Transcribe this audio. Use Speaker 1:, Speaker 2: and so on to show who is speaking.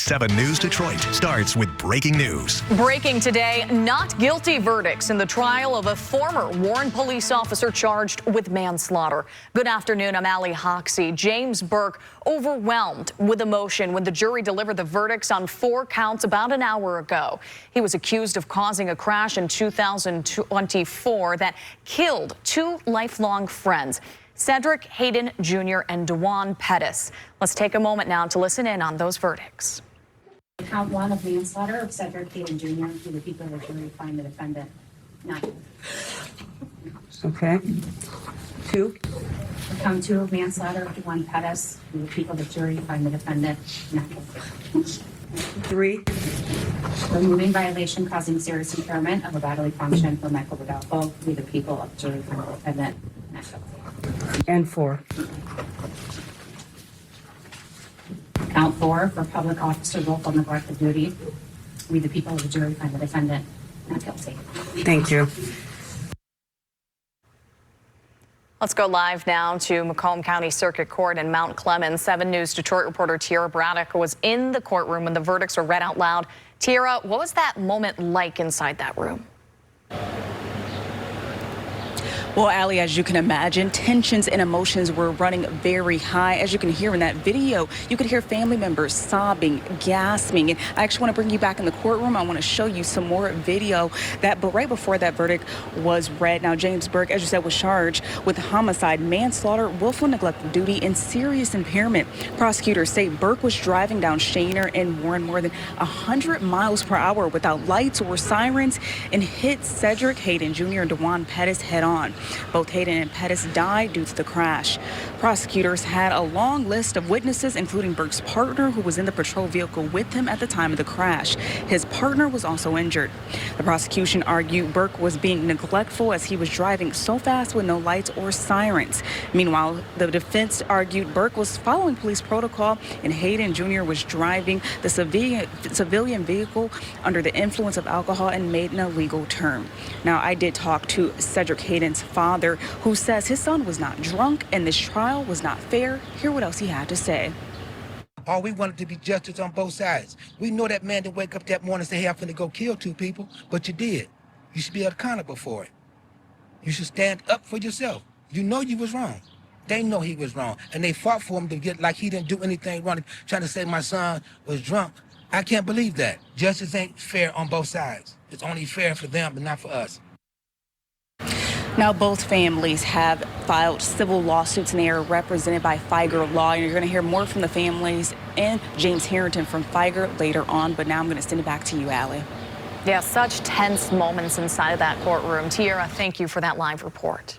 Speaker 1: 7 News Detroit starts with breaking news.
Speaker 2: Breaking today, not guilty verdicts in the trial of a former Warren police officer charged with manslaughter. Good afternoon, I'm Allie Hoxie. James Burke overwhelmed with emotion when the jury delivered the verdicts on 4 counts about an hour ago. He was accused of causing a crash in 2024 that killed 2 lifelong friends, Cedric Hayden Jr. and DeJuan Pettis. Let's take a moment now to listen in on those verdicts.
Speaker 3: Count 1 of manslaughter of Cedric Hayden Jr. Do the people of the jury find the defendant not guilty?
Speaker 4: Okay. 2.
Speaker 3: Count 2 of manslaughter of DeJuan Pettis. Do the people of the jury find the defendant not guilty?
Speaker 4: 3.
Speaker 3: Removing violation causing serious impairment of a bodily function for Michael Rodolfo. Do the people of the jury find the defendant not guilty?
Speaker 4: And 4.
Speaker 3: Count 4 for public officer willful neglect of duty. We, the people of the jury, find the defendant not guilty.
Speaker 4: Thank you.
Speaker 2: Let's go live now to Macomb County Circuit Court in Mount Clemens. 7 News Detroit reporter Tiara Braddock was in the courtroom when the verdicts were read out loud. Tiara, what was that moment like inside that room?
Speaker 5: Well, Allie, as you can imagine, tensions and emotions were running very high. As you can hear in that video, you could hear family members sobbing, gasping. And I actually want to bring you back in the courtroom. I want to show you some more video but right before that verdict was read. Now, James Burke, as you said, was charged with homicide, manslaughter, willful neglect of duty, and serious impairment. Prosecutors say Burke was driving down Shaner and Warren more than 100 miles per hour without lights or sirens and hit Cedric Hayden Jr. and DeJuan Pettis head on. Both Hayden and Pettis died due to the crash. Prosecutors had a long list of witnesses, including Burke's partner, who was in the patrol vehicle with him at the time of the crash. His partner was also injured. The prosecution argued Burke was being neglectful as he was driving so fast with no lights or sirens. Meanwhile, the defense argued Burke was following police protocol and Hayden Jr. was driving the civilian vehicle under the influence of alcohol and made an illegal turn. Now, I did talk to Cedric Hayden's father, who says his son was not drunk and this trial was not fair. Hear what else he had to say.
Speaker 6: All we wanted to be justice on both sides. We know that man didn't wake up that morning and say, hey, I'm finna go kill 2 people, but you did. You should be accountable for it. You should stand up for yourself. You know you was wrong. They know he was wrong, and they fought for him to get like he didn't do anything wrong, trying to say my son was drunk. I can't believe that. Justice ain't fair on both sides. It's only fair for them, but not for us.
Speaker 5: Now, both families have filed civil lawsuits and they are represented by Figer Law. And you're going to hear more from the families and James Harrington from Figer later on. But now I'm going to send it back to you, Allie.
Speaker 2: Yeah, such tense moments inside of that courtroom. Tiara, thank you for that live report.